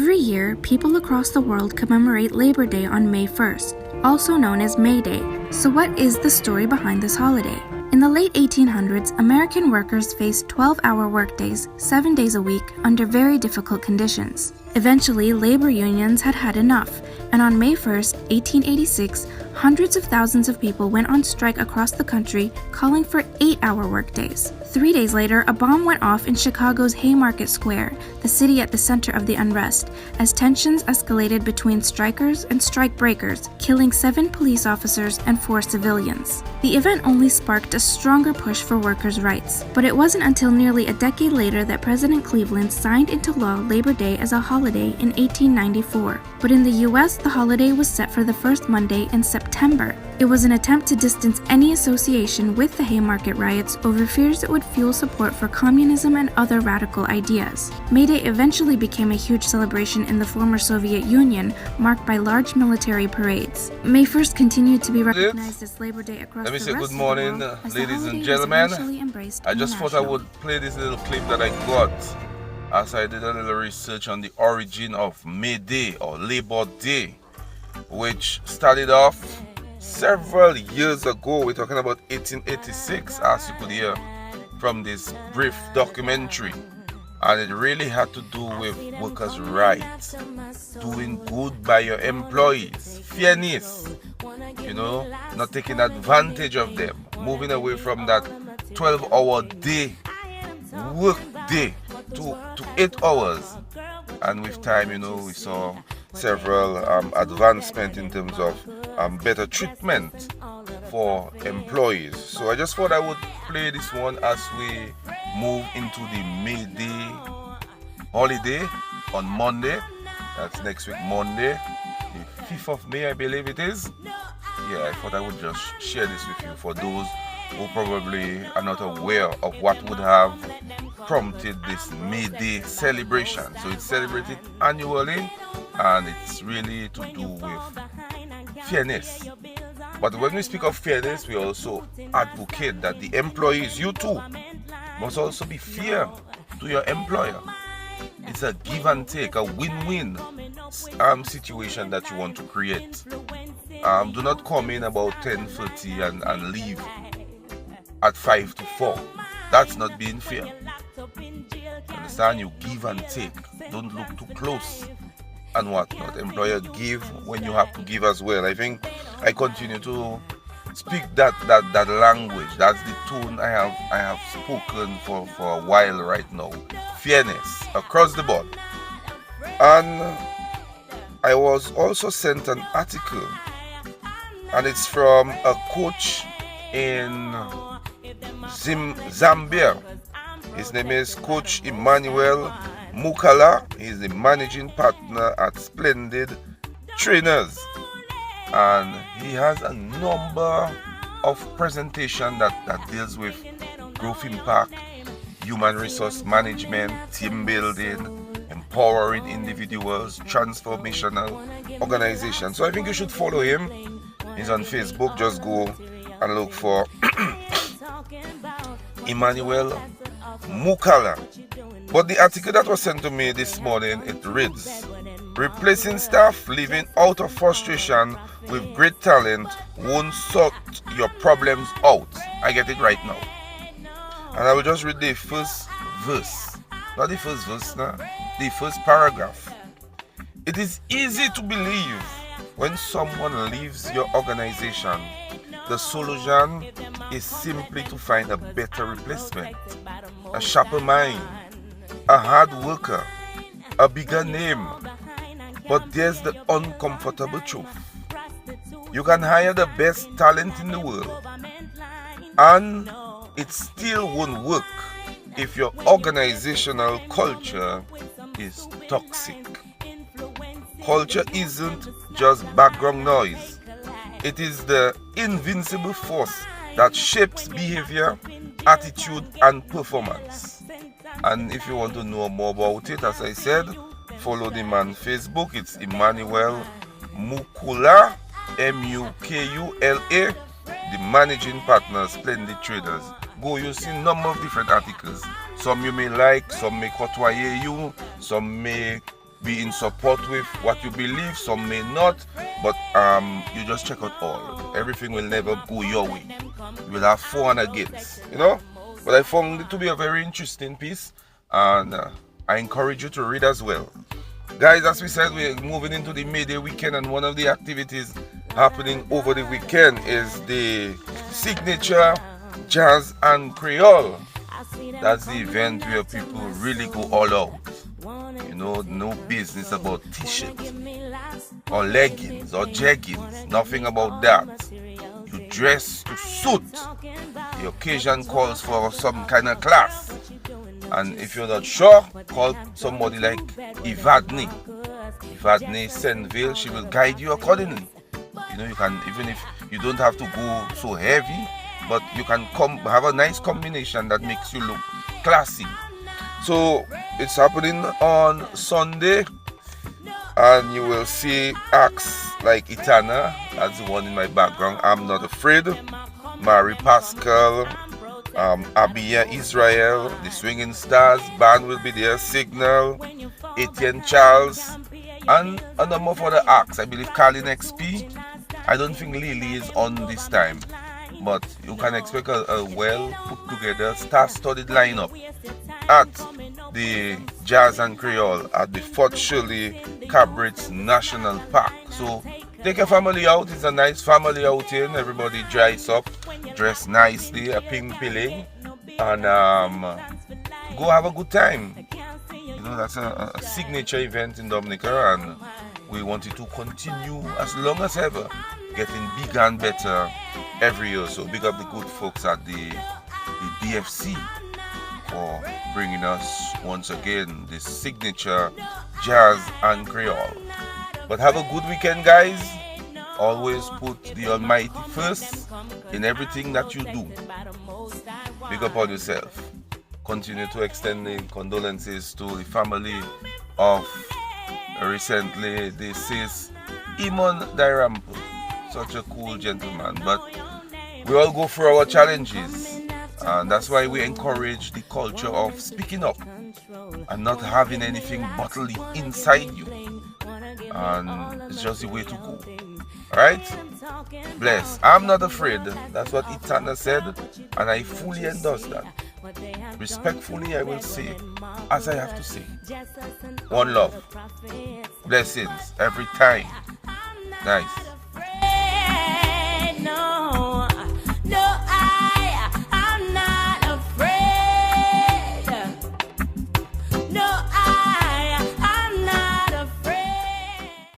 Every year, people across the world commemorate Labor Day on May 1st, also known as May Day. So what is the story behind this holiday? In the late 1800s, American workers faced 12-hour workdays, 7 days a week, under very difficult conditions. Eventually, labor unions had had enough, and on May 1st, 1886, hundreds of thousands of people went on strike across the country, calling for 8-hour workdays. 3 days later, a bomb went off in Chicago's Haymarket Square, the city at the center of the unrest, as tensions escalated between strikers and strike-breakers, killing 7 police officers and 4 civilians. The event only sparked a stronger push for workers' rights, but it wasn't until nearly a decade later that President Cleveland signed into law Labor Day as a holiday in 1894. But in the US, the holiday was set for the first Monday in September. It was an attempt to distance any association with the Haymarket riots over fears it would fuel support for communism and other radical ideas. May Day eventually became a huge celebration in the former Soviet Union, marked by large military parades. May 1st continued to be recognized as Labor Day across the rest of the world. Good morning, ladies and gentlemen. I just thought I would play this little clip that I got as I did a little research on the origin of May Day or Labor Day, which started off several years ago. We're talking about 1886, as you could hear from this brief documentary, and it really had to do with workers' rights, doing good by your employees, fairness, not taking advantage of them, moving away from that 12-hour day work day to 8 hours. And with time, we saw several advancements in terms of better treatment for employees. So I just thought I would play this one as we move into the May Day holiday on Monday. That's next week, Monday, the 5th of May, I believe it is. Yeah, I thought I would just share this with you for those who probably are not aware of what would have prompted this May Day celebration. So it's celebrated annually, and it's really to do with fairness. But when we speak of fairness, we also advocate that the employees, you too, must also be fair to your employer. It's a give and take, a win-win situation that you want to create. Do not come in about 10:30 and leave at 5 to 4. That's not being fair. Understand? You give and take. Don't look too close and whatnot. Employer, give when you have to give as well. I think I continue to speak that language. That's the tone I have spoken for a while right now. Fairness across the board. And I was also sent an article, and it's from a coach in Zambia. His name is Coach Emmanuel Mukala. He's the managing partner at Splendid Trainers, and he has a number of presentations that deals with growth impact, human resource management, team building, empowering individuals, transformational organization. So I think you should follow him. He's on Facebook. Just go and look for Emmanuel Mukala. But the article that was sent to me this morning, it reads, "Replacing staff living out of frustration with great talent won't sort your problems out." I get it right now. And I will just read the first verse. Not the first verse, no. The first paragraph. "It is easy to believe when someone leaves your organization. The solution is simply to find a better replacement, a sharper mind, a hard worker, a bigger name. But there's the uncomfortable truth. You can hire the best talent in the world, and it still won't work if your organizational culture is toxic. Culture isn't just background noise. It is the invincible force that shapes behavior, attitude, and performance." And if you want to know more about it, as I said, follow him on Facebook. It's Emmanuel Mukula, Mukula, the managing partner, Splendid Traders. Go, you see a number of different articles. Some you may like, some may côtoyer you, some may be in support with what you believe. Some may not, but you just check out all. Everything will never go your way. You will have for and against, you know. But I found it to be a very interesting piece, and I encourage you to read as well. Guys, as we said, we're moving into the May Day weekend, and one of the activities happening over the weekend is the Signature Jazz and Creole. That's the event where people really go all out. You know, no business about t-shirts or leggings or jeggings. Nothing about that. You dress to suit. The occasion calls for some kind of class. And if you're not sure, call somebody like Evadne Senville. She will guide you accordingly. You know, you can, even if you don't have to go so heavy, but you can have a nice combination that makes you look classy. So it's happening on Sunday, and you will see acts like Itana, that's the one in my background, I'm Not Afraid, Mary Pascal, Abia Israel, the Swinging Stars band will be there, Signal, Etienne Charles, and a number of other acts. I believe Carlin XP. I don't think Lily is on this time, but you can expect a well put together, star-studded lineup at the Jazz and Creole at the Fort Shirley Cabritz National Park. So take your family out. It's a nice family outing. Everybody dress up, dress nicely, a ping pilling, and go have a good time. You know, that's a signature event in Dominica, and we want it to continue as long as ever, getting bigger and better every year. So big up the good folks at the DFC for bringing us once again this signature Jazz and Creole. But have a good weekend, guys. Always put the Almighty first in everything that you do. Big up on yourself. Continue to extend the condolences to the family of recently deceased Imon Dairampo. Such a cool gentleman. But we all go through our challenges, and that's why we encourage the culture of speaking up and not having anything bottled inside you. And it's just the way to go. Alright? Bless. I'm not afraid. That's what Itana said, and I fully endorse that. Respectfully, I will say as I have to say. One love. Blessings every time. Nice.